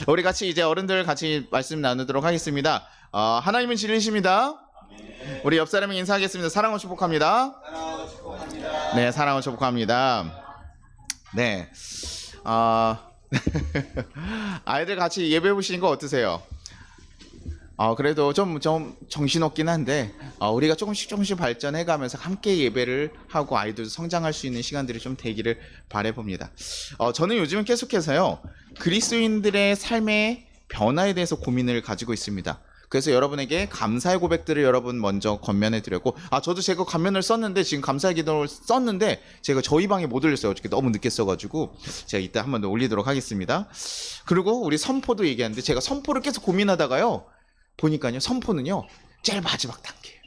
우리 같이 이제 어른들 같이 말씀 나누도록 하겠습니다. 하나님은 진리십니다. 우리 옆 사람에게 인사하겠습니다. 사랑을 축복합니다. 네, 사랑을 축복합니다. 네, 아이들 같이 예배 보시는 거 어떠세요? 그래도 좀 정신없긴 한데 우리가 조금씩 발전해가면서 함께 예배를 하고 아이들도 성장할 수 있는 시간들이 좀 되기를 바라봅니다. 저는 요즘은 계속해서요 그리스도인들의 삶의 변화에 대해서 고민을 가지고 있습니다. 그래서 여러분에게 감사의 고백들을 여러분 먼저 권면해 드렸고, 저도 제가 감면을 썼는데 지금 감사의 기도를 썼는데 제가 저희 방에 못 올렸어요. 어저께 너무 늦게 써가지고 제가 이따 한번 더 올리도록 하겠습니다. 그리고 우리 선포도 얘기하는데 제가 선포를 계속 고민하다가요 보니까요 선포는요 제일 마지막 단계예요.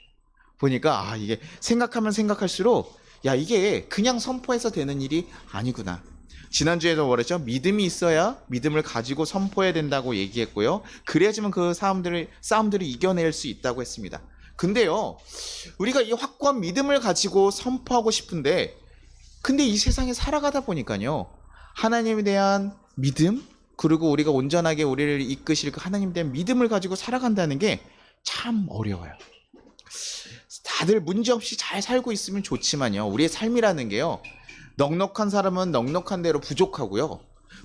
보니까 이게 생각하면 생각할수록 이게 그냥 선포해서 되는 일이 아니구나. 지난주에도 말했죠. 믿음이 있어야 믿음을 가지고 선포해야 된다고 얘기했고요. 그래야지만 그 싸움들을 이겨낼 수 있다고 했습니다. 근데요 우리가 이 확고한 믿음을 가지고 선포하고 싶은데 근데 이 세상에 살아가다 보니까요 하나님에 대한 믿음 그리고 우리가 온전하게 우리를 이끄실 그 하나님에 대한 믿음을 가지고 살아간다는 게 참 어려워요. 다들 문제없이 잘 살고 있으면 좋지만요 우리의 삶이라는 게요 넉넉한 사람은 넉넉한 대로 부족하고요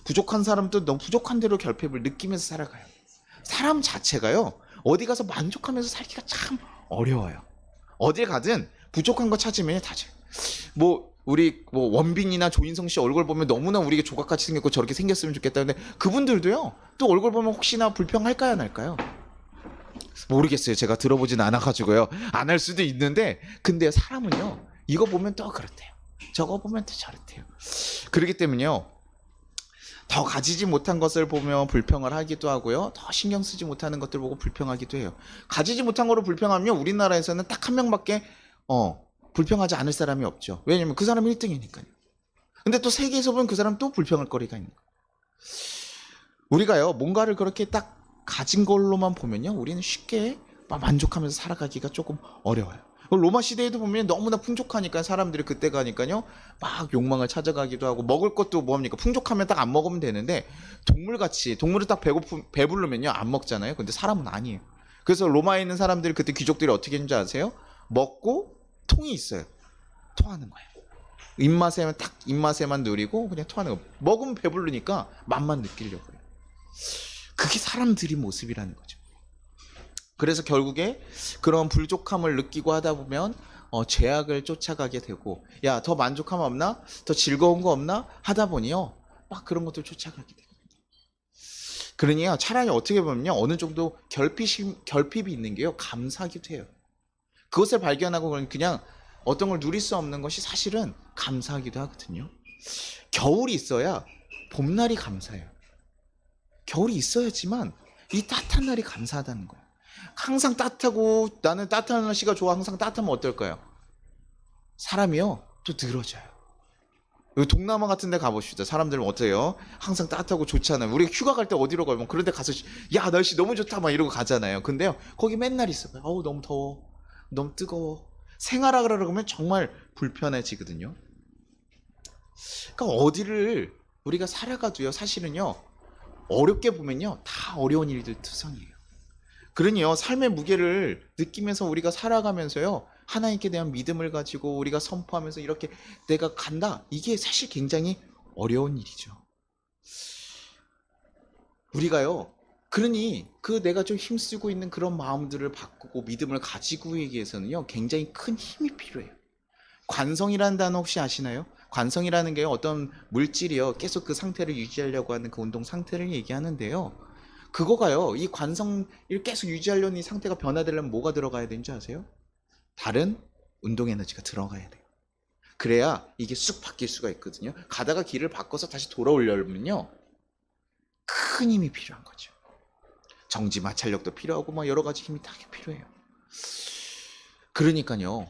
부족한 사람도 너무 부족한 대로 결핍을 느끼면서 살아가요. 사람 자체가요 어디 가서 만족하면서 살기가 참 어려워요. 어딜 가든 부족한 거 찾으면 다죠. 우리 원빈이나 조인성 씨 얼굴 보면 너무나 우리에게 조각같이 생겼고 저렇게 생겼으면 좋겠다는데 그분들도요 또 얼굴 보면 혹시나 불평할까요 안 할까요? 모르겠어요. 제가 들어보진 않아가지고요 안 할 수도 있는데 근데 사람은요 이거 보면 또 그렇대요 저거 보면 또 저렇대요. 그렇기 때문에요 더 가지지 못한 것을 보며 불평을 하기도 하고요 더 신경 쓰지 못하는 것들 보고 불평하기도 해요. 가지지 못한 거로 불평하면 우리나라에서는 딱 한 명밖에 불평하지 않을 사람이 없죠. 왜냐면 그 사람이 1등이니까요. 근데 또 세계에서 보면 그 사람 또 불평할 거리가 있는 거예요. 우리가요 뭔가를 그렇게 딱 가진 걸로만 보면요 우리는 쉽게 만족하면서 살아가기가 조금 어려워요. 로마 시대에도 보면 너무나 풍족하니까 사람들이 그때 가니까요 막 욕망을 찾아가기도 하고 먹을 것도 뭐합니까 풍족하면 딱 안 먹으면 되는데 동물같이 동물을 딱 배부르면요 안 먹잖아요. 근데 사람은 아니에요. 그래서 로마에 있는 사람들이 그때 귀족들이 어떻게 했는지 아세요? 먹고 통이 있어요. 토하는 거예요. 입맛에만 누리고 그냥 토하는 거. 먹으면 배부르니까 맛만 느끼려고 해요. 그게 사람들이 모습이라는 거죠. 그래서 결국에 그런 부족함을 느끼고 하다 보면 죄악을 쫓아가게 되고 더 만족함 없나? 더 즐거운 거 없나? 하다 보니요 막 그런 것들 쫓아가게 됩니다. 그러니요 차라리 어떻게 보면요 어느 정도 결핍이 있는 게요 감사하기도 해요. 그것을 발견하고 그냥 어떤 걸 누릴 수 없는 것이 사실은 감사하기도 하거든요. 겨울이 있어야 봄날이 감사해요. 겨울이 있어야지만 이 따뜻한 날이 감사하다는 거예요. 항상 따뜻하고 나는 따뜻한 날씨가 좋아 항상 따뜻하면 어떨까요? 사람이요 또 늘어져요. 여기 동남아 같은 데 가보시죠. 사람들은 어때요? 항상 따뜻하고 좋잖아요. 우리가 휴가 갈 때 어디로 가요? 그런 데 가서 날씨 너무 좋다 막 이러고 가잖아요. 근데요 거기 맨날 있어요. 너무 더워 너무 뜨거워 생활하라 그러면 정말 불편해지거든요. 그러니까 어디를 우리가 살아가도요 사실은요 어렵게 보면요 다 어려운 일들 투성이에요. 그러니요 삶의 무게를 느끼면서 우리가 살아가면서요 하나님께 대한 믿음을 가지고 우리가 선포하면서 이렇게 내가 간다 이게 사실 굉장히 어려운 일이죠. 우리가요 그러니 내가 좀 힘쓰고 있는 그런 마음들을 바꾸고 믿음을 가지고 있기 위해서는요 굉장히 큰 힘이 필요해요. 관성이라는 단어 혹시 아시나요? 관성이라는 게 어떤 물질이요 계속 그 상태를 유지하려고 하는 그 운동 상태를 얘기하는데요 그거가요 이 관성을 계속 유지하려는 이 상태가 변화되려면 뭐가 들어가야 되는지 아세요? 다른 운동 에너지가 들어가야 돼요. 그래야 이게 쑥 바뀔 수가 있거든요. 가다가 길을 바꿔서 다시 돌아오려면요 큰 힘이 필요한 거죠. 정지 마찰력도 필요하고 여러 가지 힘이 다 필요해요. 그러니까요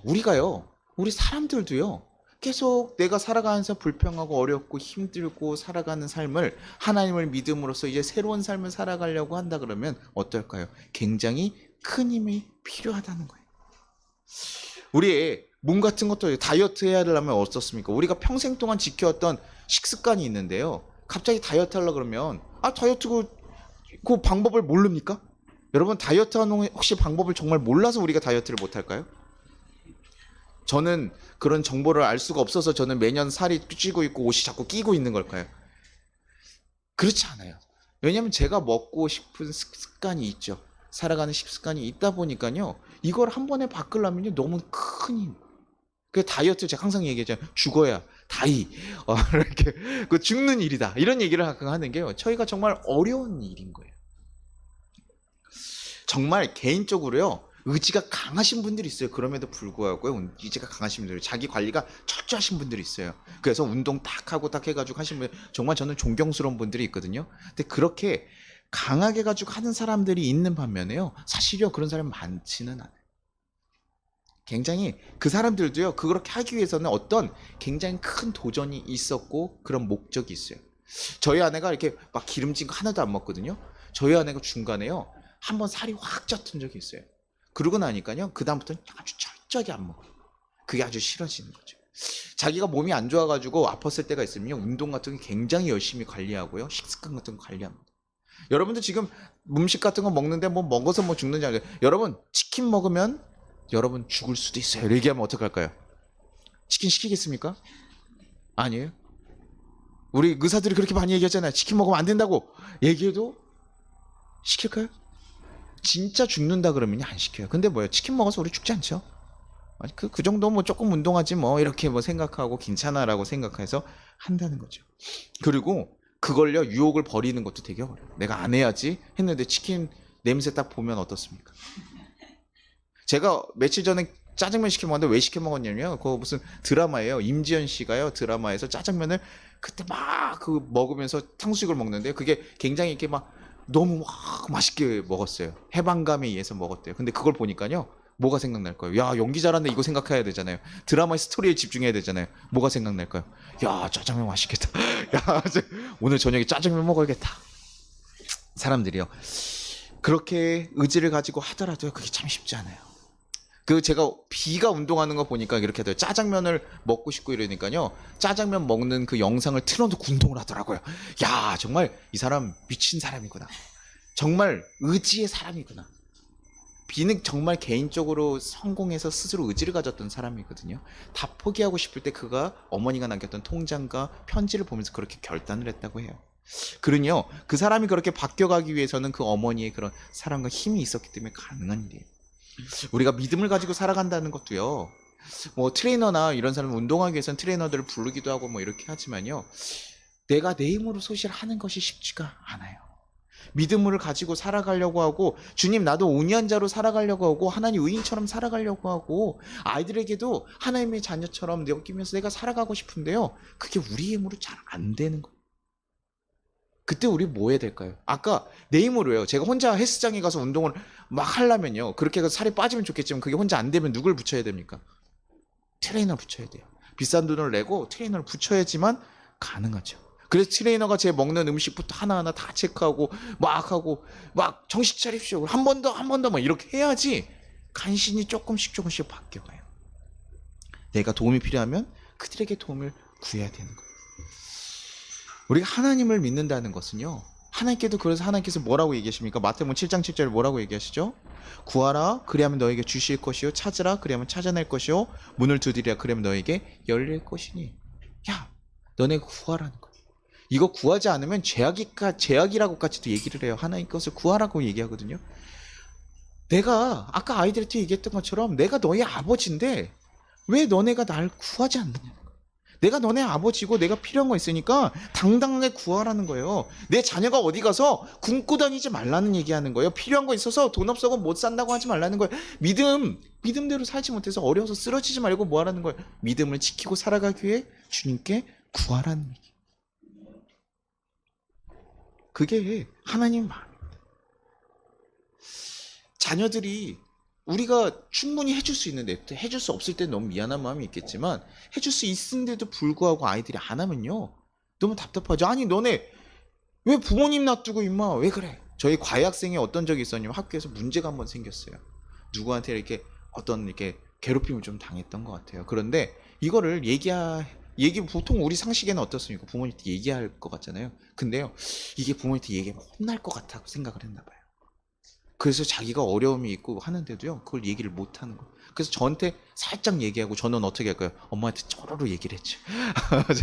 우리 사람들도요 계속 내가 살아가면서 불평하고 어렵고 힘들고 살아가는 삶을 하나님을 믿음으로써 이제 새로운 삶을 살아가려고 한다 그러면 어떨까요? 굉장히 큰 힘이 필요하다는 거예요. 우리의 몸 같은 것도 다이어트 해야 하려면 어떻습니까? 우리가 평생 동안 지켜왔던 식습관이 있는데요 갑자기 다이어트 하려고 그러면 다이어트 그 방법을 모릅니까? 여러분 다이어트 하는 혹시 방법을 정말 몰라서 우리가 다이어트를 못할까요? 저는 그런 정보를 알 수가 없어서 저는 매년 살이 찌고 있고 옷이 자꾸 끼고 있는 걸까요? 그렇지 않아요. 왜냐하면 제가 먹고 싶은 습관이 있죠. 살아가는 식습관이 있다 보니까요. 이걸 한 번에 바꾸려면 너무 큰 힘. 그 다이어트 제가 항상 얘기하잖아요. 죽어야 다이. 이렇게 그 죽는 일이다. 이런 얘기를 하는 게요. 저희가 정말 어려운 일인 거예요. 정말 개인적으로요. 의지가 강하신 분들이 있어요. 그럼에도 불구하고 의지가 강하신 분들, 자기 관리가 철저하신 분들이 있어요. 그래서 운동 딱 하고 딱 해가지고 하신 분들 정말 저는 존경스러운 분들이 있거든요. 근데 그렇게 강하게 가지고 하는 사람들이 있는 반면에요. 사실요 그런 사람 많지는 않아요. 굉장히 그 사람들도요 그렇게 하기 위해서는 어떤 굉장히 큰 도전이 있었고 그런 목적이 있어요. 저희 아내가 이렇게 막 기름진 거 하나도 안 먹거든요. 저희 아내가 중간에요 한번 살이 확 쪘던 적이 있어요. 그러고 나니까요 그 다음부터는 아주 철저하게 안 먹어요. 그게 아주 싫어지는 거죠. 자기가 몸이 안 좋아가지고 아팠을 때가 있으면 운동 같은 거 굉장히 열심히 관리하고요 식습관 같은 거 관리합니다. 여러분도 지금 음식 같은 거 먹는데 뭐 먹어서 뭐 죽는지 알아요. 여러분 치킨 먹으면 여러분 죽을 수도 있어요. 얘기하면 어떡할까요? 치킨 시키겠습니까? 아니에요. 우리 의사들이 그렇게 많이 얘기하잖아요. 치킨 먹으면 안 된다고 얘기해도 시킬까요? 진짜 죽는다 그러면 안 시켜요. 근데 뭐예요? 치킨 먹어서 우리 죽지 않죠? 아니 그 정도 뭐 조금 운동하지 뭐 이렇게 뭐 생각하고 괜찮아라고 생각해서 한다는 거죠. 그리고 그걸요 유혹을 버리는 것도 되게 어려워요. 내가 안 해야지 했는데 치킨 냄새 딱 보면 어떻습니까? 제가 며칠 전에 짜장면 시켜 먹었는데 왜 시켜 먹었냐면 그거 무슨 드라마예요. 임지연 씨가요 드라마에서 짜장면을 그때 막 그 먹으면서 탕수육을 먹는데 그게 굉장히 이렇게 막 너무 막 맛있게 먹었어요. 해방감에 의해서 먹었대요. 근데 그걸 보니까요 뭐가 생각날 거예요? 야 연기 잘하네 이거 생각해야 되잖아요. 드라마의 스토리에 집중해야 되잖아요. 뭐가 생각날까요? 야 짜장면 맛있겠다. 야 오늘 저녁에 짜장면 먹어야겠다. 사람들이요 그렇게 의지를 가지고 하더라도요 그게 참 쉽지 않아요. 그 제가 비가 운동하는 거 보니까 이렇게 하더라고요. 짜장면을 먹고 싶고 이러니까요 짜장면 먹는 그 영상을 틀어놓고 운동을 하더라고요. 야 정말 이 사람 미친 사람이구나. 정말 의지의 사람이구나. 비는 정말 개인적으로 성공해서 스스로 의지를 가졌던 사람이거든요. 다 포기하고 싶을 때 그가 어머니가 남겼던 통장과 편지를 보면서 그렇게 결단을 했다고 해요. 그러니요 그 사람이 그렇게 바뀌어가기 위해서는 그 어머니의 그런 사랑과 힘이 있었기 때문에 가능한 일이에요. 우리가 믿음을 가지고 살아간다는 것도요 뭐 트레이너나 이런 사람 운동하기 위해서는 트레이너들을 부르기도 하고 뭐 이렇게 하지만요 내가 내 힘으로 소실하는 것이 쉽지가 않아요. 믿음을 가지고 살아가려고 하고 주님 나도 온유한자로 살아가려고 하고 하나님 의인처럼 살아가려고 하고 아이들에게도 하나님의 자녀처럼 느끼면서 내가 살아가고 싶은데요 그게 우리 힘으로 잘 안 되는 거예요. 그때 우리 뭐 해야 될까요? 아까 내 힘으로요. 제가 혼자 헬스장에 가서 운동을 막 하려면요. 그렇게 해서 살이 빠지면 좋겠지만 그게 혼자 안 되면 누굴 붙여야 됩니까? 트레이너 붙여야 돼요. 비싼 돈을 내고 트레이너를 붙여야지만 가능하죠. 그래서 트레이너가 제 먹는 음식부터 하나하나 다 체크하고 막 정신 차립시오. 한 번 더 막 이렇게 해야지 간신히 조금씩 바뀌어가요. 내가 도움이 필요하면 그들에게 도움을 구해야 되는 거예요. 우리가 하나님을 믿는다는 것은요 하나님께도 그래서 하나님께서 뭐라고 얘기하십니까? 마태복음 7장 7절에 뭐라고 얘기하시죠? 구하라 그리하면 너에게 주실 것이요 찾으라 그리하면 찾아낼 것이요 문을 두드리라 그리하면 너에게 열릴 것이니. 야 너네 구하라는 거야. 이거 구하지 않으면 죄악이라고까지도 얘기를 해요. 하나님 것을 구하라고 얘기하거든요. 내가 아까 아이들한테 얘기했던 것처럼 내가 너희 아버지인데 왜 너네가 날 구하지 않느냐. 내가 너네 아버지고 내가 필요한 거 있으니까 당당하게 구하라는 거예요. 내 자녀가 어디 가서 굶고 다니지 말라는 얘기하는 거예요. 필요한 거 있어서 돈 없어서 못 산다고 하지 말라는 거예요. 믿음대로 살지 못해서 어려워서 쓰러지지 말고 뭐 하라는 거예요. 믿음을 지키고 살아가기 위해 주님께 구하라는 얘기. 그게 하나님 마음입니다. 자녀들이 우리가 충분히 해줄 수 있는데 해줄 수 없을 때 너무 미안한 마음이 있겠지만 해줄 수 있는데도 불구하고 아이들이 안 하면요 너무 답답하죠. 아니 너네 왜 부모님 놔두고 임마 왜 그래. 저희 과외학생이 어떤 적이 있었냐면 학교에서 문제가 한번 생겼어요. 누구한테 이렇게 어떤 이렇게 괴롭힘을 좀 당했던 것 같아요. 그런데 이거를 얘기 보통 우리 상식에는 어떻습니까? 부모님한테 얘기할 것 같잖아요. 근데요, 이게 부모님한테 얘기하면 혼날 것 같다고 생각을 했나 봐요. 그래서 자기가 어려움이 있고 하는데도요, 그걸 얘기를 못 하는 거예요. 그래서 저한테 살짝 얘기하고 저는 어떻게 할까요? 엄마한테 쪼로로 얘기를 했죠.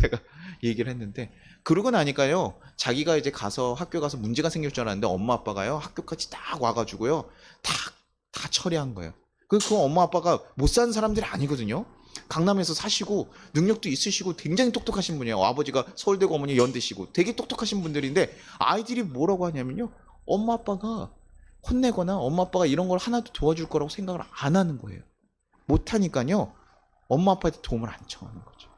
제가 얘기를 했는데, 그러고 나니까요, 자기가 이제 가서 학교 가서 문제가 생길 줄 알았는데 엄마 아빠가요, 학교까지 딱 와가지고요, 다 처리한 거예요. 그 엄마 아빠가 못 사는 사람들이 아니거든요. 강남에서 사시고 능력도 있으시고 굉장히 똑똑하신 분이에요. 아버지가 서울대고 어머니 연대시고 되게 똑똑하신 분들인데, 아이들이 뭐라고 하냐면요, 엄마 아빠가 혼내거나 엄마 아빠가 이런 걸 하나도 도와줄 거라고 생각을 안 하는 거예요. 못하니까요, 엄마 아빠한테 도움을 안 청하는 거죠.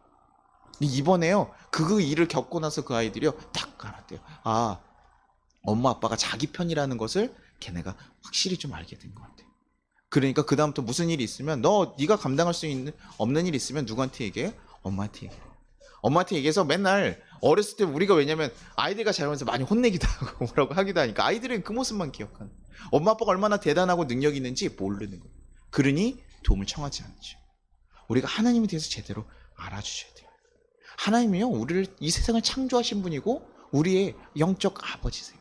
이번에요, 그 일을 겪고 나서 그 아이들이요, 딱 알았대요. 아, 엄마 아빠가 자기 편이라는 것을 걔네가 확실히 좀 알게 된 것 같아요. 그러니까 그 다음부터 무슨 일이 있으면, 네가 감당할 수 있는 없는 일이 있으면 누구한테 얘기해? 엄마한테 얘기해. 엄마한테 얘기해서 맨날 어렸을 때 우리가, 왜냐면 아이들과 자라면서 많이 혼내기도 하고 뭐라고 하기도 하니까 아이들은 그 모습만 기억하는, 엄마 아빠가 얼마나 대단하고 능력이 있는지 모르는 거예요. 그러니 도움을 청하지 않죠. 우리가 하나님에 대해서 제대로 알아주셔야 돼요. 하나님이요, 우리를, 이 세상을 창조하신 분이고 우리의 영적 아버지세요.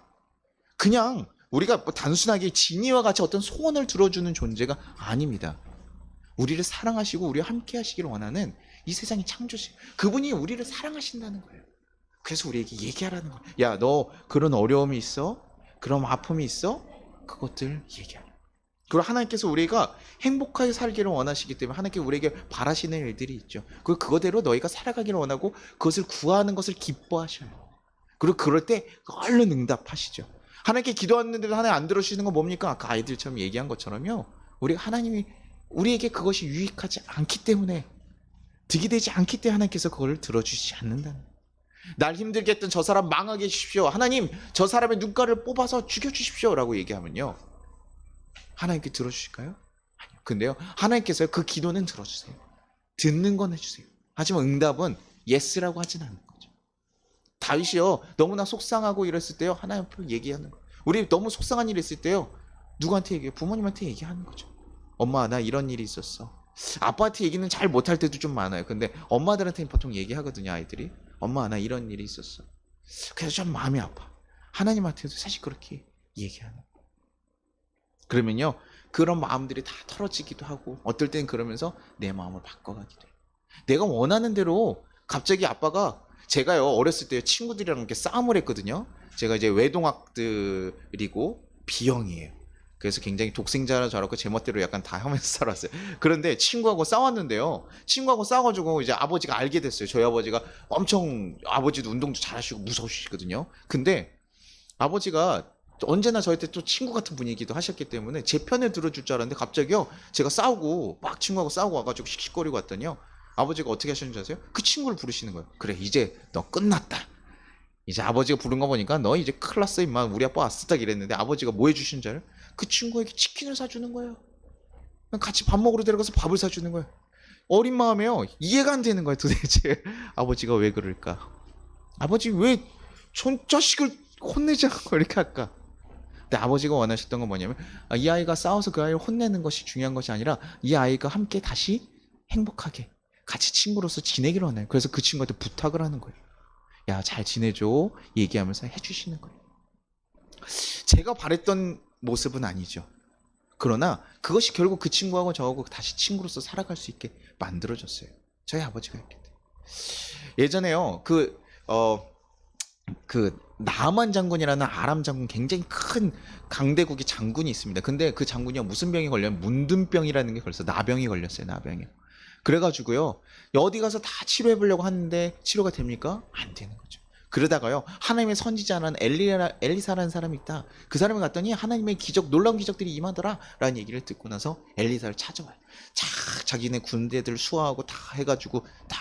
그냥 우리가 뭐 단순하게 진이와 같이 어떤 소원을 들어주는 존재가 아닙니다. 우리를 사랑하시고 우리와 함께 하시기를 원하는 이 세상의 창조주, 그분이 우리를 사랑하신다는 거예요. 그래서 우리에게 얘기하라는 거예요. 야, 너 그런 어려움이 있어? 그런 아픔이 있어? 그것들 얘기하라. 그리고 하나님께서 우리가 행복하게 살기를 원하시기 때문에 하나님께 우리에게 바라시는 일들이 있죠. 그리고 그거대로 너희가 살아가기를 원하고 그것을 구하는 것을 기뻐하셔요. 그리고 그럴 때 얼른 응답하시죠. 하나님께 기도하는데도 하나님 안 들어주시는 건 뭡니까? 아까 아이들처럼 얘기한 것처럼요, 우리가 하나님이 우리에게 그것이 유익하지 않기 때문에, 득이 되지 않기 때문에 하나님께서 그걸 들어주시지 않는다는 거예요. 날 힘들게 했던 저 사람 망하게 해주십시오. 하나님, 저 사람의 눈가를 뽑아서 죽여주십시오 라고 얘기하면요, 하나님께 들어주실까요? 아니요. 근데요, 하나님께서 그 기도는 들어주세요. 듣는 건 해주세요. 하지만 응답은 예스라고 하진 않는 거죠. 다윗이요, 너무나 속상하고 이랬을 때요, 하나님 앞으로 얘기하는 거예요. 우리 너무 속상한 일이 있을 때요, 누구한테 얘기해요? 부모님한테 얘기하는 거죠. 엄마, 나 이런 일이 있었어. 아빠한테 얘기는 잘 못할 때도 좀 많아요. 근데 엄마들한테는 보통 얘기하거든요, 아이들이. 엄마, 나 이런 일이 있었어. 그래서 좀 마음이 아파. 하나님한테도 사실 그렇게 얘기하는 거예요. 그러면요, 그런 마음들이 다 털어지기도 하고, 어떨 땐 그러면서 내 마음을 바꿔가기도 해요. 내가 원하는 대로 갑자기 아빠가, 제가요, 어렸을 때 친구들이랑 이렇게 싸움을 했거든요. 제가 이제 외동학들이고 B형이에요. 그래서 굉장히 독생자라 자랐고 제 멋대로 약간 다 하면서 살았어요. 그런데 친구하고 싸웠는데요, 친구하고 싸워가지고 이제 아버지가 알게 됐어요. 저희 아버지가 엄청, 아버지도 운동도 잘하시고 무서우시거든요. 근데 아버지가 언제나 저한테 또 친구 같은 분위기도 하셨기 때문에 제 편을 들어줄 줄 알았는데, 갑자기요, 제가 싸우고 막 친구하고 싸우고 와가지고 씩씩거리고 왔더니요, 아버지가 어떻게 하셨는지 아세요? 그 친구를 부르시는 거예요. 그래, 이제 너 끝났다. 이제 아버지가 부른 거 보니까 너 이제 큰일 났어 임마, 우리 아빠 왔어, 딱 이랬는데 아버지가 뭐 해주신 줄 알아요? 그 친구에게 치킨을 사주는 거예요. 같이 밥 먹으러 데려가서 밥을 사주는 거예요. 어린 마음에요, 이해가 안 되는 거예요, 도대체. 아버지가 왜 그럴까? 아버지 왜 전 자식을 혼내지 않고 이렇게 할까? 근데 아버지가 원하셨던 건 뭐냐면, 이 아이가 싸워서 그 아이를 혼내는 것이 중요한 것이 아니라 이 아이가 함께 다시 행복하게 같이 친구로서 지내기를 원해요. 그래서 그 친구한테 부탁을 하는 거예요. 야, 잘 지내줘 얘기하면서 해주시는 거예요. 제가 바랬던 모습은 아니죠. 그러나 그것이 결국 그 친구하고 저하고 다시 친구로서 살아갈 수 있게 만들어졌어요. 저희 아버지가 했기 때문에. 예전에요, 나만 장군이라는 아람 장군, 굉장히 큰 강대국의 장군이 있습니다. 근데 그 장군이요, 무슨 병이 걸려면 문둥병이라는 게 걸려서 나병이 걸렸어요. 나병이요. 그래가지고요, 어디 가서 다 치료해보려고 하는데 치료가 됩니까? 안 되는 거죠. 그러다가요, 하나님의 선지자라는 엘리사라는 사람이 있다. 그 사람이 갔더니 하나님의 기적, 놀라운 기적들이 임하더라 라는 얘기를 듣고 나서 엘리사를 찾아와요. 자기네 군대들 수하하고 다 해가지고 다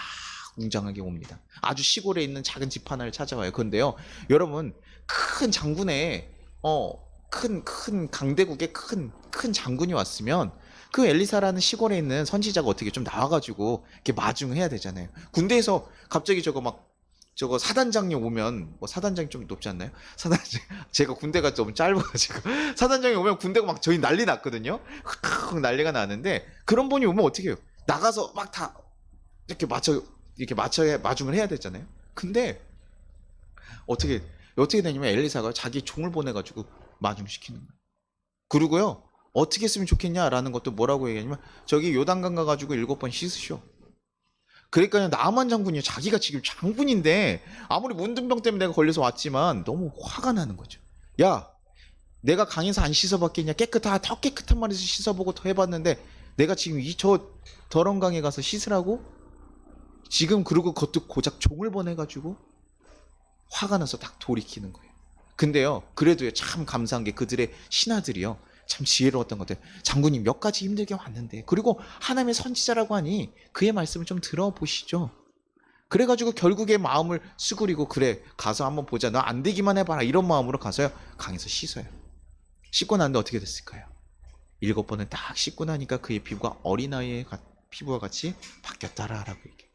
웅장하게 옵니다. 아주 시골에 있는 작은 집 하나를 찾아와요. 그런데요, 여러분, 큰 장군의 큰 강대국의 큰 장군이 왔으면 그 엘리사라는 시골에 있는 선지자가 어떻게 좀 나와가지고 이렇게 마중해야 되잖아요. 군대에서 갑자기 저거 사단장이 오면, 뭐 사단장이 좀 높지 않나요? 사단장, 제가 군대가 좀 짧아가지고 사단장이 오면 군대가 막 저희 난리 났거든요. 확 난리가 나는데, 그런 분이 오면 어떻게 해요? 나가서 막 다 이렇게 맞춰 이렇게 마중을 해야 되잖아요. 근데 어떻게 되냐면 엘리사가 자기 종을 보내가지고 마중시키는 거예요. 그리고요, 어떻게 했으면 좋겠냐라는 것도 뭐라고 얘기하냐면, 저기 요단강 가가지고 7번 씻으셔. 그러니까요, 나만 장군이요. 자기가 지금 장군인데 아무리 문둥병 때문에 내가 걸려서 왔지만 너무 화가 나는 거죠. 야, 내가 강에서 안 씻어봤겠냐? 더 깨끗한 말에서 씻어보고 더 해봤는데 내가 지금 저 더러운 강에 가서 씻으라고? 지금 그러고 그것도 고작 종을 보내가지고 화가 나서 딱 돌이키는 거예요. 근데요, 그래도요, 참 감사한 게 그들의 신하들이요, 참 지혜로웠던 것 같아요. 장군님 몇 가지 힘들게 왔는데, 그리고 하나님의 선지자라고 하니 그의 말씀을 좀 들어보시죠. 그래가지고 결국에 마음을 수그리고, 그래 가서 한번 보자, 너 안 되기만 해봐라, 이런 마음으로 가서요 강에서 씻어요. 씻고 났는데 어떻게 됐을까요? 7번을 딱 씻고 나니까 그의 피부가 어린아이의 피부와 같이 바뀌었다라고 얘기해요.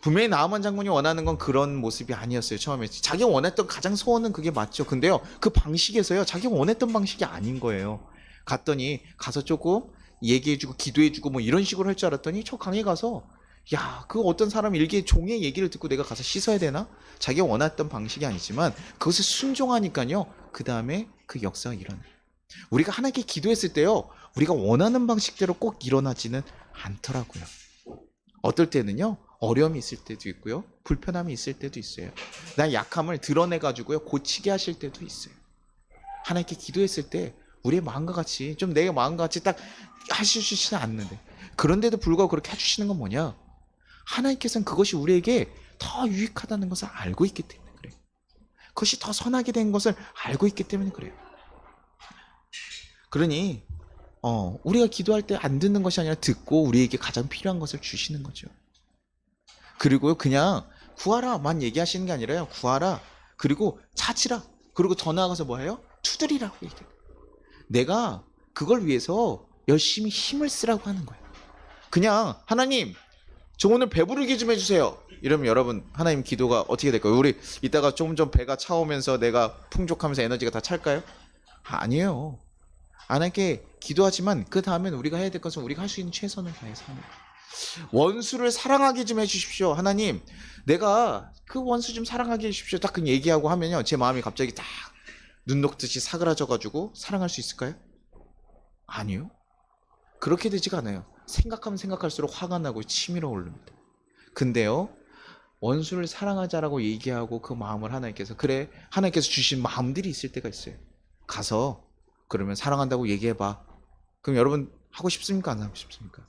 분명히 나아만 장군이 원하는 건 그런 모습이 아니었어요. 처음에 자기가 원했던 가장 소원은 그게 맞죠. 근데요, 그 방식에서요, 자기가 원했던 방식이 아닌 거예요. 갔더니 가서 조금 얘기해주고 기도해주고 뭐 이런 식으로 할 줄 알았더니 저 강에 가서, 야, 그 어떤 사람 일개 종의 얘기를 듣고 내가 가서 씻어야 되나? 자기가 원했던 방식이 아니지만 그것에 순종하니까요, 그 다음에 그 역사가 일어나요. 우리가 하나님께 기도했을 때요, 우리가 원하는 방식대로 꼭 일어나지는 않더라고요. 어떨 때는요, 어려움이 있을 때도 있고요, 불편함이 있을 때도 있어요. 나의 약함을 드러내가지고요, 고치게 하실 때도 있어요. 하나님께 기도했을 때 우리의 마음과 같이, 좀 내 마음과 같이 딱 하시지는 않는데, 그런데도 불구하고 그렇게 해주시는 건 뭐냐? 하나님께서는 그것이 우리에게 더 유익하다는 것을 알고 있기 때문에 그래요. 그것이 더 선하게 된 것을 알고 있기 때문에 그래요. 그러니 우리가 기도할 때 안 듣는 것이 아니라 듣고 우리에게 가장 필요한 것을 주시는 거죠. 그리고요, 그냥 구하라만 얘기하시는 게 아니라요, 구하라, 그리고 찾으라, 그리고 더 나아가서 뭐예요? 두드리라고 얘기해요. 내가 그걸 위해서 열심히 힘을 쓰라고 하는 거예요. 그냥 하나님, 저 오늘 배부르게 좀 해주세요, 이러면 여러분, 하나님 기도가 어떻게 될까요? 우리 이따가 좀 배가 차오면서 내가 풍족하면서 에너지가 다 찰까요? 아니에요. 하나님께 기도하지만 그 다음엔 우리가 해야 될 것은 우리가 할 수 있는 최선을 다해서 하는 거예요. 원수를 사랑하게 좀 해주십시오. 하나님, 내가 그 원수 좀 사랑하게 해주십시오. 딱 그 얘기하고 하면요, 제 마음이 갑자기 딱 눈 녹듯이 사그라져가지고 사랑할 수 있을까요? 아니요. 그렇게 되지가 않아요. 생각하면 생각할수록 화가 나고 치밀어 오릅니다. 근데요, 원수를 사랑하자라고 얘기하고 그 마음을 하나님께서, 그래, 하나님께서 주신 마음들이 있을 때가 있어요. 가서 그러면 사랑한다고 얘기해봐. 그럼 여러분 하고 싶습니까? 안 하고 싶습니까?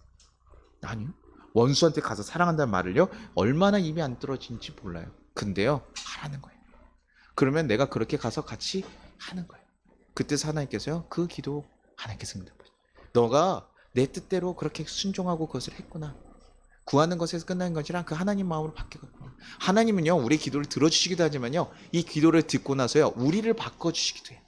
아니요. 원수한테 가서 사랑한다는 말을요, 얼마나 입이 안 떨어지는지 몰라요. 근데요, 하라는 거예요. 그러면 내가 그렇게 가서 같이 하는 거예요. 그때서 하나님께서요, 그 기도 하나님께서 응답하죠. 너가 내 뜻대로 그렇게 순종하고 그것을 했구나. 구하는 것에서 끝나는 것이랑 그 하나님 마음으로 바뀌었구나. 하나님은요, 우리 기도를 들어주시기도 하지만요, 이 기도를 듣고 나서요, 우리를 바꿔주시기도 해요.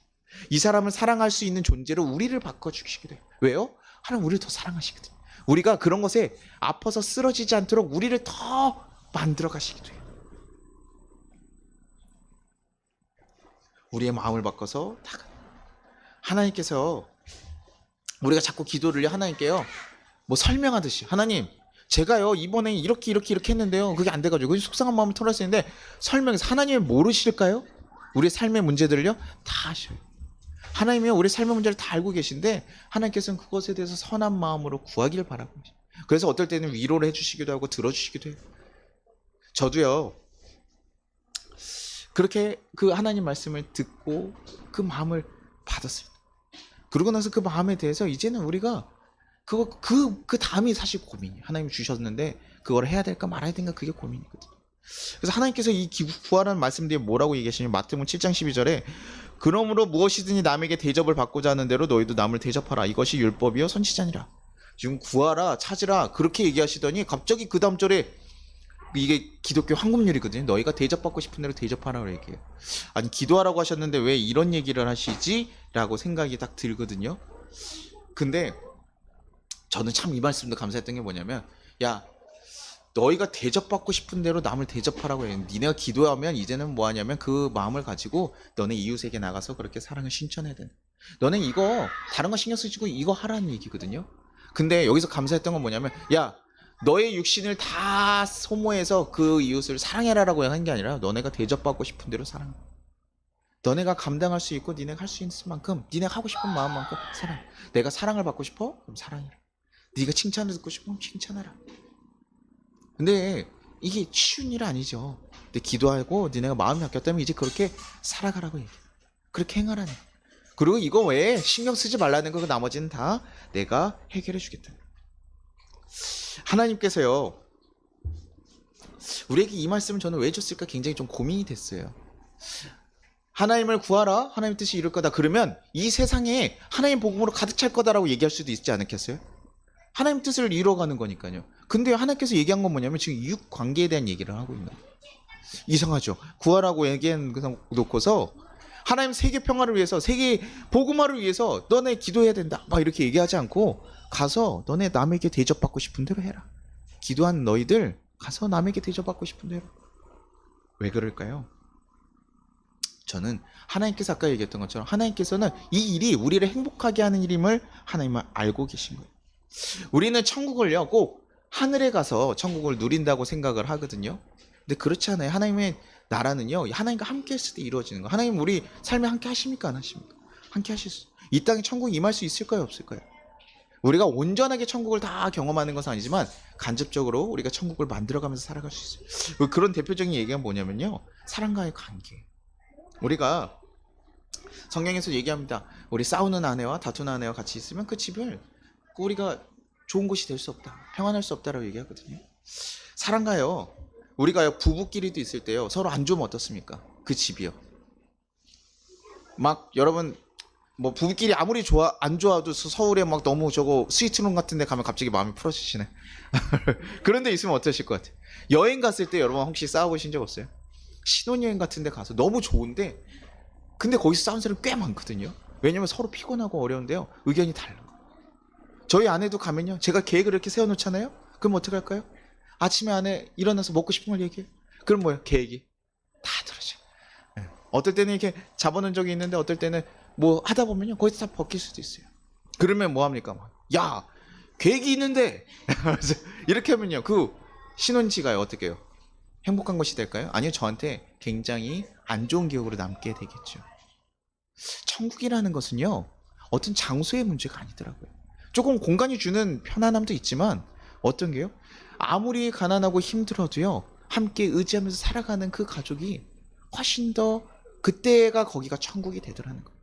이 사람을 사랑할 수 있는 존재로 우리를 바꿔주시기도 해요. 왜요? 하나님 우리를 더 사랑하시거든요. 우리가 그런 것에 아파서 쓰러지지 않도록 우리를 더 만들어 가시기도 해요. 우리의 마음을 바꿔서 하나님께서, 우리가 자꾸 기도를 하나님께요, 뭐 설명하듯이, 하나님, 제가요 이번에 이렇게 했는데요, 그게 안 돼가지고 속상한 마음을 털었는데, 설명해서, 하나님이 모르실까요? 우리의 삶의 문제들을요 다 아셔요. 하나님이요, 우리 삶의 문제를 다 알고 계신데 하나님께서는 그것에 대해서 선한 마음으로 구하길 바라고 계십니다. 그래서 어떨 때는 위로를 해주시기도 하고 들어주시기도 해요. 저도요, 그렇게 그 하나님 말씀을 듣고 그 마음을 받았어요. 그러고 나서 그 마음에 대해서 이제는 우리가 그 다음이 사실 고민이에요. 하나님 주셨는데 그걸 해야 될까 말아야 될까, 그게 고민이거든요. 그래서 하나님께서 이 구하라는 말씀 뒤에 뭐라고 얘기하시냐면, 마태복음 7장 12절에 그러므로 무엇이든지 남에게 대접을 받고자 하는 대로 너희도 남을 대접하라. 이것이 율법이요 선지자니라. 지금 구하라, 찾으라 그렇게 얘기하시더니 갑자기 그 다음 절에, 이게 기독교 황금률이거든요. 너희가 대접받고 싶은 대로 대접하라고 얘기해요. 아니, 기도하라고 하셨는데 왜 이런 얘기를 하시지? 라고 생각이 딱 들거든요. 근데 저는 참 이 말씀도 감사했던 게 뭐냐면, 야, 너희가 대접받고 싶은 대로 남을 대접하라고 해요. 니네가 기도하면 이제는 뭐 하냐면 그 마음을 가지고 너네 이웃에게 나가서 그렇게 사랑을 신천해야 돼. 너네 이거 다른 거 신경 쓰시고 이거 하라는 얘기거든요. 근데 여기서 감사했던 건 뭐냐면, 야, 너의 육신을 다 소모해서 그 이웃을 사랑해라라고 한 게 아니라 너네가 대접받고 싶은 대로 사랑해. 너네가 감당할 수 있고 니네가 할 수 있는 만큼 니네가 하고 싶은 마음만큼 사랑. 내가 사랑을 받고 싶어? 그럼 사랑해라. 네가 칭찬을 듣고 싶으면 칭찬하라. 근데 이게 쉬운 일 아니죠. 근데 기도하고 니네가 마음이 바뀌었다면 이제 그렇게 살아가라고 얘기해. 그렇게 행하라는. 그리고 이거 외에 신경 쓰지 말라는 거, 그 나머지는 다 내가 해결해 주겠다. 하나님께서요, 우리에게 이 말씀을 저는 왜 줬을까 굉장히 좀 고민이 됐어요. 하나님을 구하라, 하나님 뜻이 이룰 거다. 그러면 이 세상에 하나님 복음으로 가득 찰 거다라고 얘기할 수도 있지 않겠어요? 하나님 뜻을 이뤄가는 거니까요. 근데 하나님께서 얘기한 건 뭐냐면 지금 이웃 관계에 대한 얘기를 하고 있는 거예요. 이상하죠. 구하라고 얘기한 거 놓고서 하나님 세계 평화를 위해서, 세계 복음화를 위해서 너네 기도해야 된다 막 이렇게 얘기하지 않고 가서 너네 남에게 대접받고 싶은 대로 해라. 기도한 너희들 가서 남에게 대접받고 싶은 대로. 왜 그럴까요? 저는 하나님께서 아까 얘기했던 것처럼 하나님께서는 이 일이 우리를 행복하게 하는 일임을 하나님은 알고 계신 거예요. 우리는 천국을요 꼭 하늘에 가서 천국을 누린다고 생각을 하거든요. 근데 그렇지 않아요. 하나님의 나라는요 하나님과 함께 했을 때 이루어지는 거. 하나님 우리 삶에 함께 하십니까 안 하십니까? 함께 하셨어요. 이 땅에 천국에 임할 수 있을까요 없을까요? 우리가 온전하게 천국을 다 경험하는 것은 아니지만 간접적으로 우리가 천국을 만들어가면서 살아갈 수 있어요. 그런 대표적인 얘기가 뭐냐면요, 사랑과의 관계. 우리가 성경에서 얘기합니다. 우리 싸우는 아내와 다투는 아내와 같이 있으면 그 집을 우리가 좋은 곳이 될 수 없다, 평안할 수 없다라고 얘기하거든요. 사랑가요, 우리가요 부부끼리도 있을 때요 서로 안 좋으면 어떻습니까? 그 집이요 막 여러분 뭐 부부끼리 아무리 안 좋아도 서울에 막 너무 저거 스위트룸 같은 데 가면 갑자기 마음이 풀어지시네. 그런 데 있으면 어떠실 것 같아요? 여행 갔을 때 여러분 혹시 싸워보신 적 없어요? 신혼여행 같은 데 가서 너무 좋은데 근데 거기서 싸운 사람이 꽤 많거든요. 왜냐면 서로 피곤하고 어려운데요 의견이 달라. 저희 아내도 가면요 제가 계획을 이렇게 세워놓잖아요. 그럼 어떻게 할까요? 아침에 아내 일어나서 먹고 싶은 걸 얘기해요. 그럼 뭐예요? 계획이 다 틀어져요. 네. 어떨 때는 이렇게 잡아놓은 적이 있는데 어떨 때는 뭐 하다 보면요 거기서 다 벗길 수도 있어요. 그러면 뭐 합니까? 야 계획이 있는데 이렇게 하면요 그 신혼지가요 어떻게 해요? 행복한 것이 될까요? 아니요, 저한테 굉장히 안 좋은 기억으로 남게 되겠죠. 천국이라는 것은요 어떤 장소의 문제가 아니더라고요. 조금 공간이 주는 편안함도 있지만 어떤 게요? 아무리 가난하고 힘들어도요 함께 의지하면서 살아가는 그 가족이 훨씬 더 그때가 거기가 천국이 되더라는 거예요.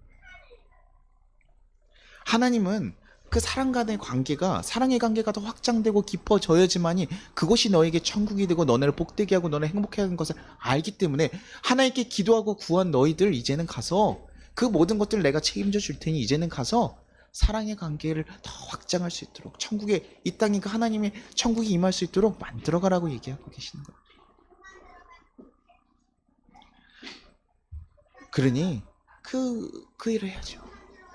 하나님은 그 사랑 간의 관계가, 사랑의 관계가 더 확장되고 깊어져야지만이 그것이 너에게 천국이 되고 너네를 복되게 하고 너네 행복해 하는 것을 알기 때문에 하나님께 기도하고 구한 너희들 이제는 가서 그 모든 것들을 내가 책임져 줄 테니 이제는 가서 사랑의 관계를 더 확장할 수 있도록 천국에, 이 땅에 그 하나님의 천국이 임할 수 있도록 만들어가라고 얘기하고 계시는 거예요. 그러니 그 일을 해야죠.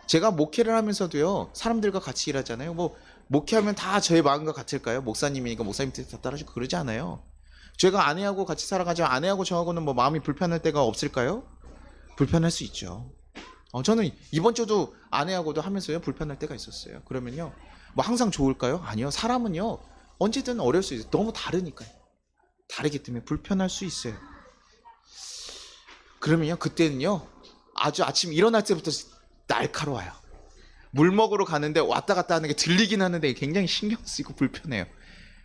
제가 목회를 하면서도요 사람들과 같이 일하잖아요. 뭐 목회하면 다 저의 마음과 같을까요? 목사님이니까 목사님 뜻 다 따라주고 그러지 않아요. 제가 아내하고 같이 살아가지만 아내하고 저하고는 뭐 마음이 불편할 때가 없을까요? 불편할 수 있죠. 저는 이번 주도 아내하고도 하면서요 불편할 때가 있었어요. 그러면요 뭐 항상 좋을까요? 아니요. 사람은요 언제든 어려울 수 있어요. 너무 다르니까요. 다르기 때문에 불편할 수 있어요. 그러면요 그때는요 아주 아침 일어날 때부터 날카로워요. 물 먹으러 가는데 왔다 갔다 하는 게 들리긴 하는데 굉장히 신경 쓰이고 불편해요.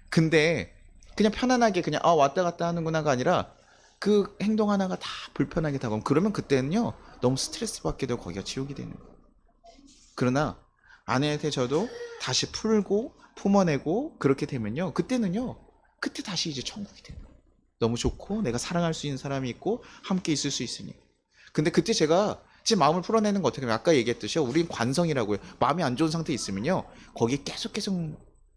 근데 그냥 편안하게 그냥 왔다 갔다 하는구나가 아니라 그 행동 하나가 다 불편하게 다가오면 그러면 그때는요 너무 스트레스 받게 되고 거기가 지옥이 되는 거예요. 그러나 아내한테 저도 다시 풀고 품어내고 그렇게 되면요 그때는요 그때 다시 이제 천국이 되는 거예요. 너무 좋고 내가 사랑할 수 있는 사람이 있고 함께 있을 수 있으니. 근데 그때 제가 제 마음을 풀어내는 거 어떻게 하면 아까 얘기했듯이요 우린 관성이라고요. 마음이 안 좋은 상태에 있으면요 거기에 계속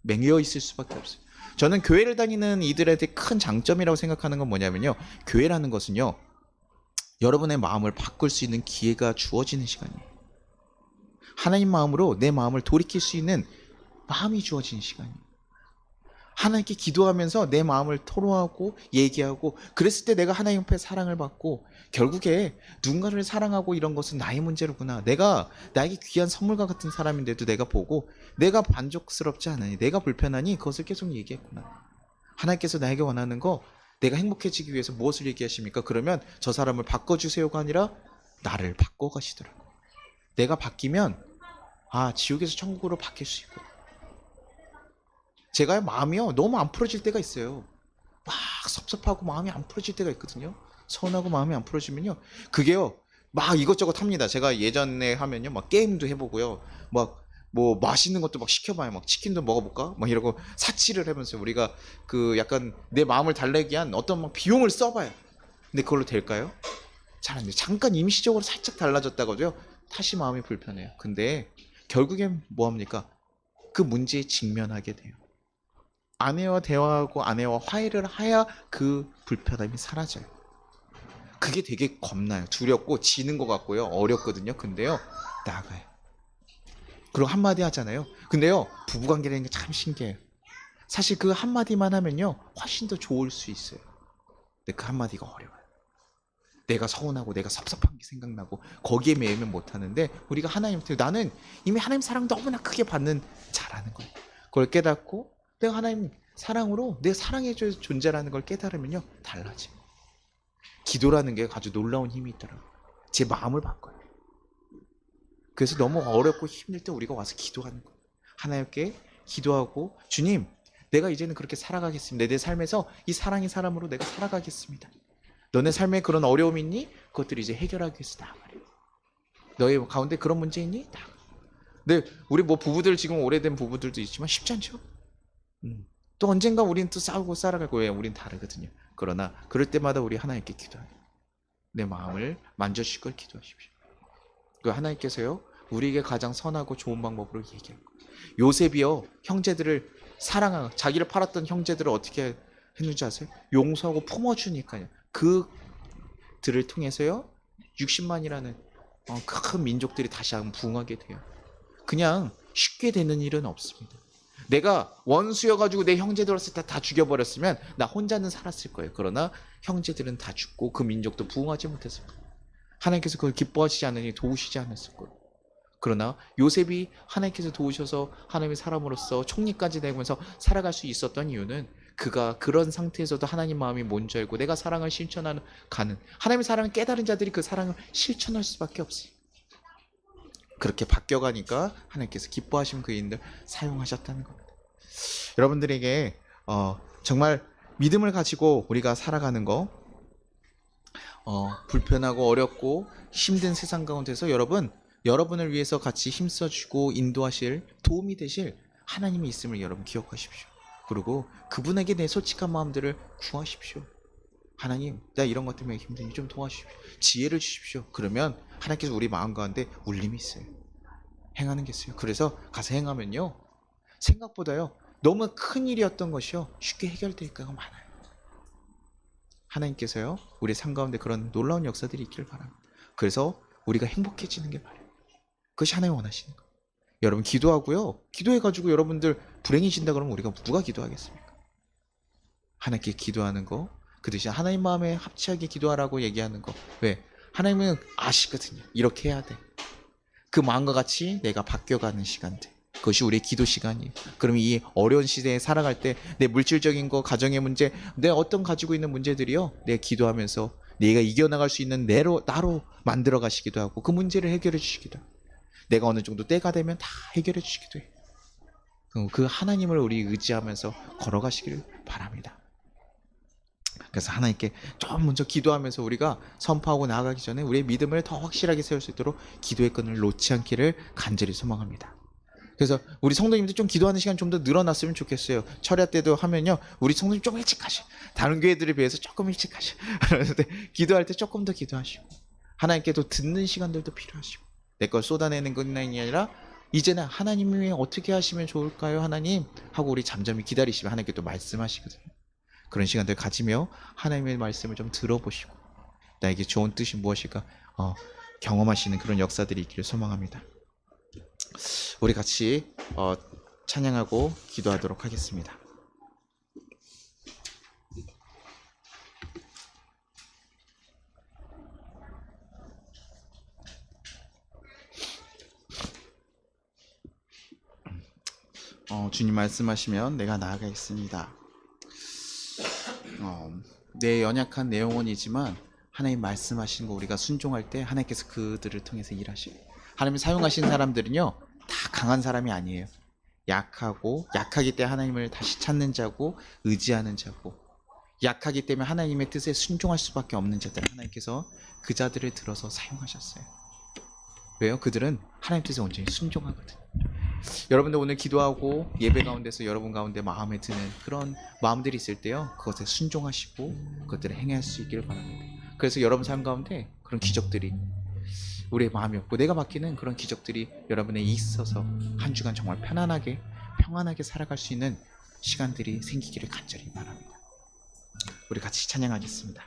맹여 있을 수밖에 없어요. 저는 교회를 다니는 이들한테 큰 장점이라고 생각하는 건 뭐냐면요 교회라는 것은요 여러분의 마음을 바꿀 수 있는 기회가 주어지는 시간이에요. 하나님 마음으로 내 마음을 돌이킬 수 있는 마음이 주어지는 시간이에요. 하나님께 기도하면서 내 마음을 토로하고 얘기하고, 그랬을 때 내가 하나님 앞에 사랑을 받고, 결국에 누군가를 사랑하고 이런 것은 나의 문제로구나. 내가 나에게 귀한 선물과 같은 사람인데도 내가 보고 내가 만족스럽지 않으니, 내가 불편하니 그것을 계속 얘기했구나. 하나님께서 나에게 원하는 거, 내가 행복해지기 위해서 무엇을 얘기하십니까? 그러면 저 사람을 바꿔주세요가 아니라 나를 바꿔가시더라고요. 내가 바뀌면 지옥에서 천국으로 바뀔 수 있고. 제가 마음이요 너무 안 풀어질 때가 있어요. 막 섭섭하고 마음이 안 풀어질 때가 있거든요. 서운하고 마음이 안 풀어지면요, 그게요 막 이것저것 합니다. 제가 예전에 하면요 막 게임도 해보고요, 막 뭐 맛있는 것도 막 시켜봐요. 막 치킨도 먹어볼까? 막 이러고 사치를 하면서 우리가 그 약간 내 마음을 달래기 위한 어떤 막 비용을 써봐요. 근데 그걸로 될까요? 잘 안 돼요. 잠깐 임시적으로 살짝 달라졌다가도요 다시 마음이 불편해요. 근데 결국엔 뭐합니까? 그 문제에 직면하게 돼요. 아내와 대화하고 아내와 화해를 해야 그 불편함이 사라져요. 그게 되게 겁나요. 두렵고 지는 것 같고요. 어렵거든요. 근데요, 나가요. 그리고 한마디 하잖아요. 근데요, 부부관계라는 게 참 신기해요. 사실 그 한마디만 하면요, 훨씬 더 좋을 수 있어요. 근데 그 한마디가 어려워요. 내가 서운하고 내가 섭섭한 게 생각나고 거기에 매이면 못하는데, 우리가 하나님한테, 나는 이미 하나님 사랑 너무나 크게 받는 자라는 거예요. 그걸 깨닫고 내가 하나님 사랑으로 내 사랑해줄 존재라는 걸 깨달으면요, 달라져요. 기도라는 게 아주 놀라운 힘이 있더라고요. 제 마음을 바꿔요. 그래서 너무 어렵고 힘들 때 우리가 와서 기도하는 거예요. 하나님께 기도하고, 주님, 내가 이제는 그렇게 살아가겠습니다. 내 삶에서 이 사랑의 사람으로 내가 살아가겠습니다. 너네 삶에 그런 어려움이 있니? 그것들을 이제 해결하기 위해서 나아가래. 너의 가운데 그런 문제 있니? 나아가. 근데 우리 뭐 부부들, 지금 오래된 부부들도 있지만 쉽지 않죠? 또 언젠가 우리는 또 싸우고 살아가고, 왜 우린 다르거든요. 그러나 그럴 때마다 우리 하나님께 기도해요. 내 마음을 만져주실 걸 기도하십시오. 그 하나님께서요 우리에게 가장 선하고 좋은 방법으로 얘기할 거예요. 요셉이요 형제들을 사랑하고, 자기를 팔았던 형제들을 어떻게 했는지 아세요? 용서하고 품어주니까요. 그들을 통해서요 60만이라는 큰 민족들이 다시 한번 부흥하게 돼요. 그냥 쉽게 되는 일은 없습니다. 내가 원수여가지고 내 형제들을 다 죽여버렸으면 나 혼자는 살았을 거예요. 그러나 형제들은 다 죽고 그 민족도 부흥하지 못했을 거예요. 하나님께서 그걸 기뻐하시지 않으니 도우시지 않았을 거예요. 그러나 요셉이 하나님께서 도우셔서 하나님의 사람으로서 총리까지 되면서 살아갈 수 있었던 이유는, 그가 그런 상태에서도 하나님 마음이 뭔지 알고 내가 사랑을 실천하는 가는, 하나님의 사랑을 깨달은 자들이 그 사랑을 실천할 수밖에 없어요. 그렇게 바뀌어가니까 하나님께서 기뻐하신 그 인들 사용하셨다는 겁니다. 여러분들에게 정말 믿음을 가지고 우리가 살아가는 거, 불편하고 어렵고 힘든 세상 가운데서 여러분을 위해서 같이 힘써주고 인도하실, 도움이 되실 하나님이 있음을 여러분 기억하십시오. 그리고 그분에게 내 솔직한 마음들을 구하십시오. 하나님, 나 이런 것 때문에 힘드니 좀 도와주십시오. 지혜를 주십시오. 그러면 하나님께서 우리 마음 가운데 울림이 있어요. 행하는 게 있어요. 그래서 가서 행하면요, 생각보다요 너무 큰 일이었던 것이요 쉽게 해결될 때가 많아요. 하나님께서요 우리 삶 가운데 그런 놀라운 역사들이 있길 바랍니다. 그래서 우리가 행복해지는 게 바래요. 그것이 하나님 원하시는 거예요. 여러분 기도하고요, 기도해가지고 여러분들 불행해진다 그러면 우리가 누가 기도하겠습니까? 하나님께 기도하는 거, 그 대신 하나님 마음에 합치하게 기도하라고 얘기하는 거. 왜? 하나님은 아시거든요. 이렇게 해야 돼. 그 마음과 같이 내가 바뀌어가는 시간들, 그것이 우리의 기도 시간이에요. 그럼 이 어려운 시대에 살아갈 때 내 물질적인 거, 가정의 문제, 내 어떤 가지고 있는 문제들이요, 내가 기도하면서 내가 이겨나갈 수 있는 나로 만들어 가시기도 하고, 그 문제를 해결해 주시기도 하고, 내가 어느 정도 때가 되면 다 해결해 주시기도 해요. 그 하나님을 우리 의지하면서 걸어가시기를 바랍니다. 그래서 하나님께 좀 먼저 기도하면서 우리가 선포하고 나아가기 전에 우리의 믿음을 더 확실하게 세울 수 있도록 기도의 끈을 놓지 않기를 간절히 소망합니다. 그래서 우리 성도님들 좀 기도하는 시간 좀 더 늘어났으면 좋겠어요. 철야 때도 하면요, 우리 성도님 좀 일찍 하셔. 다른 교회들에 비해서 조금 일찍 하셔. 그런데 기도할 때 조금 더 기도하시고, 하나님께 또 듣는 시간들도 필요하시고, 내 걸 쏟아내는 것이 아니라 이제는 하나님이 어떻게 하시면 좋을까요 하나님 하고 우리 잠잠히 기다리시면 하나님께 또 말씀하시거든요. 그런 시간들 가지며 하나님의 말씀을 좀 들어보시고 나에게 좋은 뜻이 무엇일까 경험하시는 그런 역사들이 있기를 소망합니다. 우리 같이 찬양하고 기도하도록 하겠습니다. 주님 말씀하시면 내가 나아가겠습니다. 내 연약한 내 영혼이지만 하나님 말씀하신 거 우리가 순종할 때 하나님께서 그들을 통해서 일하시고, 하나님이 사용하신 사람들은요 다 강한 사람이 아니에요. 약하고, 약하기 때문에 하나님을 다시 찾는 자고 의지하는 자고, 약하기 때문에 하나님의 뜻에 순종할 수밖에 없는 자들, 하나님께서 그 자들을 들어서 사용하셨어요. 왜요? 그들은 하나님 뜻에 온전히 순종하거든요. 여러분들 오늘 기도하고 예배 가운데서 여러분 가운데 마음에 드는 그런 마음들이 있을 때요, 그것에 순종하시고 그것들을 행할 수 있기를 바랍니다. 그래서 여러분 삶 가운데 그런 기적들이, 우리의 마음이 없고 내가 맡기는 그런 기적들이 여러분에 있어서 한 주간 정말 편안하게 평안하게 살아갈 수 있는 시간들이 생기기를 간절히 바랍니다. 우리 같이 찬양하겠습니다.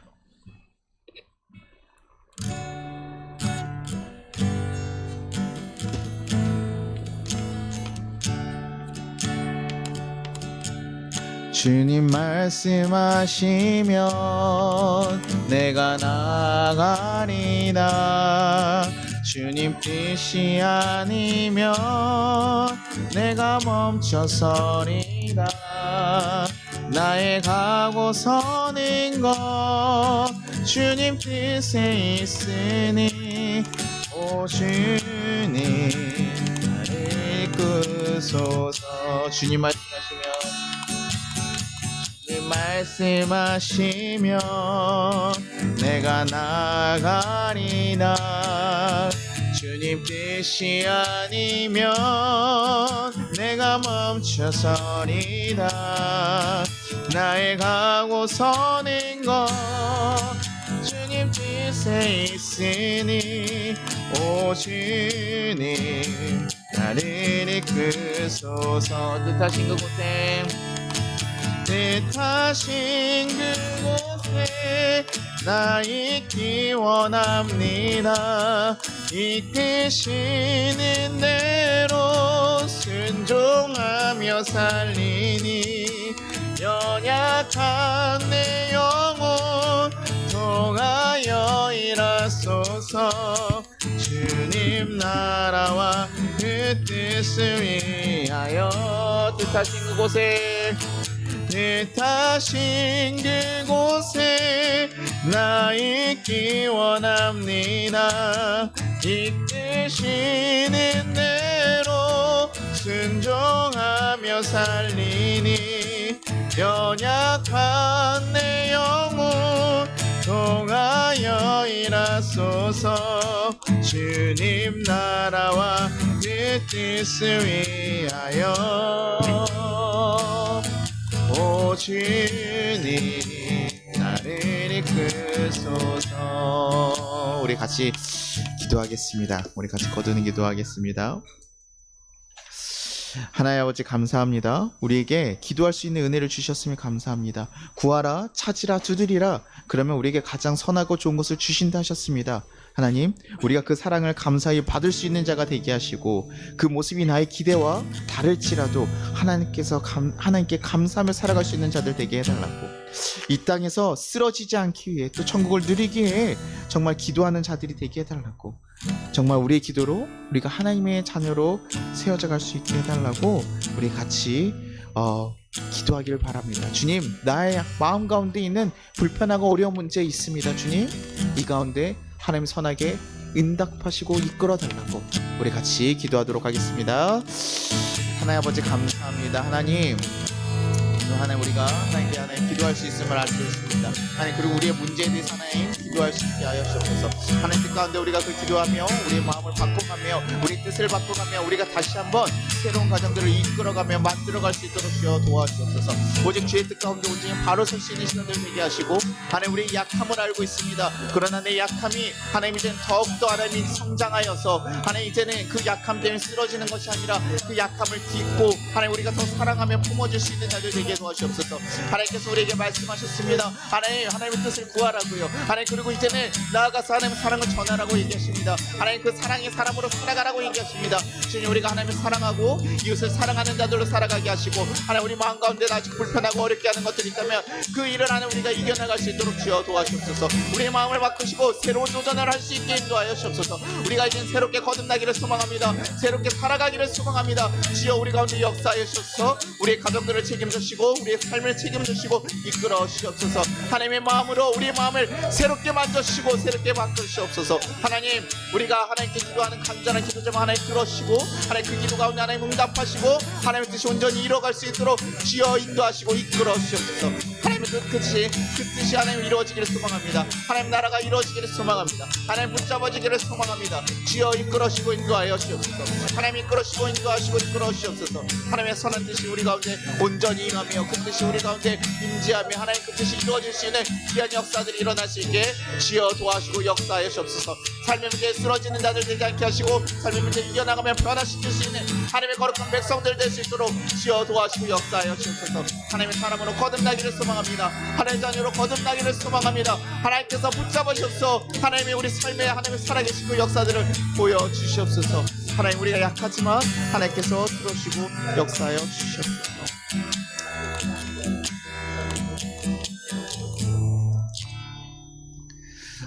주님 말씀하시면 내가 나가리라. 주님 뜻이 아니면 내가 멈춰서리라. 나의 가고 서는 것 주님 뜻에 있으니, 오 주님 나를 이끄소서. 주님 말씀하시면 내가 나가리라. 주님 뜻이 아니면 내가 멈춰서리라. 나의 가고 서는 것 주님 뜻에 있으니, 오 주님 나를 이끄소서. 뜻하신 그곳에, 뜻하신 그곳에 나 있기 원합니다. 이끄시는 대로 순종하며 살리니, 연약한 내 영혼 통하여 일하소서. 주님 나라와 그 뜻을 위하여. 뜻하신 그곳에, 뜻하신 그곳에 나 있기 원합니다. 이끄시는 대로 순종하며 살리니, 연약한 내 영혼 통하여 일하소서. 주님 나라와 그 뜻을 위하여. 오 주님 나를 이끄소서. 우리 같이 기도하겠습니다. 우리 같이 거두는 기도하겠습니다. 하나님 아버지 감사합니다. 우리에게 기도할 수 있는 은혜를 주셨으니 감사합니다. 구하라, 찾으라, 두드리라. 그러면 우리에게 가장 선하고 좋은 것을 주신다 하셨습니다. 하나님, 우리가 그 사랑을 감사히 받을 수 있는 자가 되게 하시고, 그 모습이 나의 기대와 다를지라도 하나님께 감사하며 살아갈 수 있는 자들 되게 해달라고, 이 땅에서 쓰러지지 않기 위해 또 천국을 누리기 위해 정말 기도하는 자들이 되게 해달라고, 정말 우리의 기도로 우리가 하나님의 자녀로 세워져 갈 수 있게 해달라고 우리 같이 기도하기를 바랍니다. 주님, 나의 마음 가운데 있는 불편하고 어려운 문제 있습니다. 주님, 이 가운데 하나님 선하게 응답하시고 이끌어 달라고 우리 같이 기도하도록 하겠습니다. 하나님 아버지 감사합니다. 하나님, 우리가 하나님께 하나님 기도할 수 있음을 알고 있습니다. 하나님, 그리고 우리의 문제에 대해서 하나님 기도할 수 있게 하여 주옵소서. 하나님 뜻 가운데 우리가 그 기도하며 우리의 마음을 바꿔가며 우리 뜻을 바꿔가며 우리가 다시 한번 새로운 가정들을 이끌어가며 만들어갈 수 있도록 주여 도와주옵소서. 오직 주의 뜻 가운데 온전히 바로 설 수 있는 시간들 되게 하시고, 하나님 우리의 약함을 알고 있습니다. 그러나 내 약함이 하나님 이제는 더욱더 하나님이 성장하여서 하나님 이제는 그 약함 때문에 쓰러지는 것이 아니라 그 약함을 딛고 하나님 우리가 더 사랑하며 품어줄 수 있는 자들 되게 도와주옵소서. 하나님께서 우리에게 말씀하셨습니다. 하나님의 뜻을 구하라고요. 하나님, 그리고 이제는 나아가서 하나님의 사랑을 전하라고 얘기하십니다. 하나님, 그 사랑의 사람으로 살아가라고 얘기하십니다. 주님, 우리가 하나님을 사랑하고 이웃을 사랑하는 자들로 살아가게 하시고, 하나님, 우리 마음 가운데 아직 불편하고 어렵게 하는 것들이 있다면 그 일을 하나님 우리가 이겨나갈 수 있도록 주여 도와주옵소서. 우리의 마음을 바꾸시고 새로운 도전을 할 수 있게 인도하여 주옵소서. 우리가 이제 새롭게 거듭나기를 소망합니다. 새롭게 살아가기를 소망합니다. 주여, 우리 가운데 역사하여 주옵소서. 우리의 가정들을 책임지시고 우리의 삶을 책임지시고 이끌어 주옵소서. 하나님의 마음으로 우리의 마음을 새롭게 만져주시고 새롭게 바꾸시옵소서. 하나님, 우리가 하나님께 기도하는 간절한 기도 좀 하나님 들어주시고, 하나님 그 기도 가운데 하나님 응답하시고 하나님의 뜻이 온전히 이뤄갈 수 있도록 주여 인도하시고 이끌어 주옵소서. 하나님의 그 뜻이 하나님 이루어지기를 소망합니다. 하나님 나라가 이루어지기를 소망합니다. 하나님 붙잡아지기를 소망합니다. 주여 이끌어주시고 인도하여 주옵소서. 하나님 이끌어주시고 인도하시고 이끌어 주옵소서. 하나님의 선한 뜻이 우리 가운데 온전히 임하며 그 뜻이 우리 가운데 임재하며 하나님 그 뜻이 이루어질 수 있는 귀한 역사들이 일어날 수 있게 주여 도와주시고 역사하여 주옵소서. 삶의 문제에 쓰러지는 자들 되지 않게 하시고 삶의 문제를 이겨나가며 변화시킬 수 있는 하나님의 거룩한 백성들 될 수 있도록 주여 도와주시고 역사하여 주옵소서. 하나님의 사람으로 거듭나기를 소망합니다. 하나님의 자녀로 거듭나기를 소망합니다. 하나님께서 붙잡으셔서 하나님의 우리 삶에 하나님의 살아계시고 역사들을 보여주시옵소서. 하나님, 우리가 약하지만 하나님께서 들어주시고 역사하여 주시옵소서.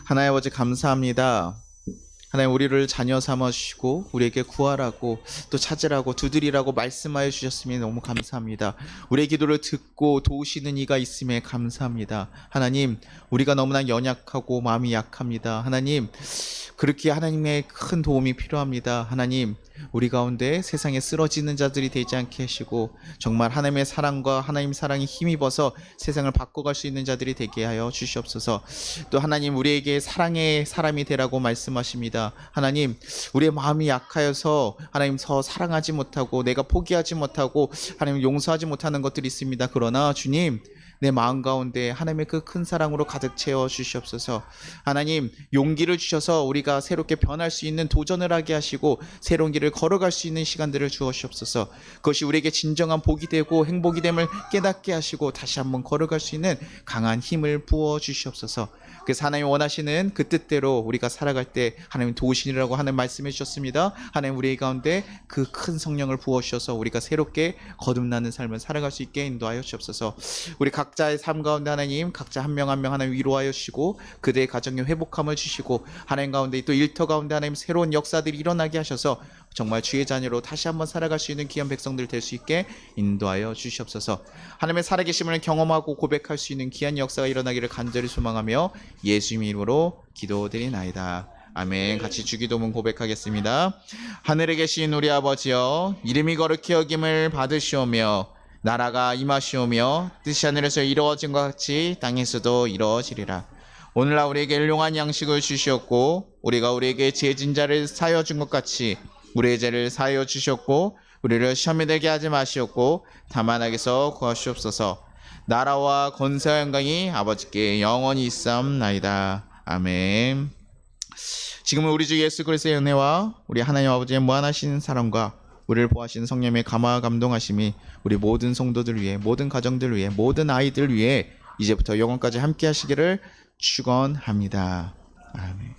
하나님 아버지, 감사합니다. 하나님, 우리를 자녀 삼아주시고 우리에게 구하라고 또 찾으라고 두드리라고 말씀하여 주셨으니 너무 감사합니다. 우리의 기도를 듣고 도우시는 이가 있음에 감사합니다. 하나님, 우리가 너무나 연약하고 마음이 약합니다. 하나님, 그렇게 하나님의 큰 도움이 필요합니다. 하나님, 우리 가운데 세상에 쓰러지는 자들이 되지 않게 하시고 정말 하나님의 사랑과 하나님 사랑에 힘입어서 세상을 바꿔갈 수 있는 자들이 되게 하여 주시옵소서. 또 하나님, 우리에게 사랑의 사람이 되라고 말씀하십니다. 하나님, 우리의 마음이 약하여서 하나님 더 사랑하지 못하고 내가 포기하지 못하고 하나님 용서하지 못하는 것들이 있습니다. 그러나 주님, 내 마음 가운데 하나님의 그 큰 사랑으로 가득 채워 주시옵소서. 하나님, 용기를 주셔서 우리가 새롭게 변할 수 있는 도전을 하게 하시고 새로운 길을 걸어갈 수 있는 시간들을 주시옵소서. 그것이 우리에게 진정한 복이 되고 행복이 됨을 깨닫게 하시고 다시 한번 걸어갈 수 있는 강한 힘을 부어 주시옵소서. 그래서 하나님 원하시는 그 뜻대로 우리가 살아갈 때 하나님 도우시리라고 하는 말씀해 주셨습니다. 하나님, 우리 가운데 그 큰 성령을 부어 주셔서 우리가 새롭게 거듭나는 삶을 살아갈 수 있게 인도하여 주옵소서. 우리 각자의 삶 가운데 하나님, 각자 한 명 한 명 하나님 위로하여 주시고 그대의 가정에 회복함을 주시고 하나님 가운데 또 일터 가운데 하나님 새로운 역사들이 일어나게 하셔서 정말 주의 자녀로 다시 한번 살아갈 수 있는 귀한 백성들 될 수 있게 인도하여 주시옵소서. 하나님의 살아계심을 경험하고 고백할 수 있는 귀한 역사가 일어나기를 간절히 소망하며 예수님 이름으로 기도드리나이다. 아멘. 같이 주기도문 고백하겠습니다. 하늘에 계신 우리 아버지여, 이름이 거룩히 여김을 받으시오며 나라가 임하시오며 뜻이 하늘에서 이루어진 것 같이 땅에서도 이루어지리라. 오늘날 우리에게 일용할 양식을 주시었고 우리가 우리에게 죄진 자를 사하여 준 것 같이 우리의 죄를 사하여 주셨고 우리를 시험에 들게 하지 마시옵고 다만 악에서 구하시옵소서. 나라와 권세와 영광이 아버지께 영원히 있사옵나이다. 아멘. 지금은 우리 주 예수 그리스도의 은혜와 우리 하나님 아버지의 무한하신 사랑과 우리를 보호하시는 성령의 감화 감동하심이 우리 모든 성도들 위해, 모든 가정들 위해, 모든 아이들 위해 이제부터 영원까지 함께 하시기를 축원합니다. 아멘.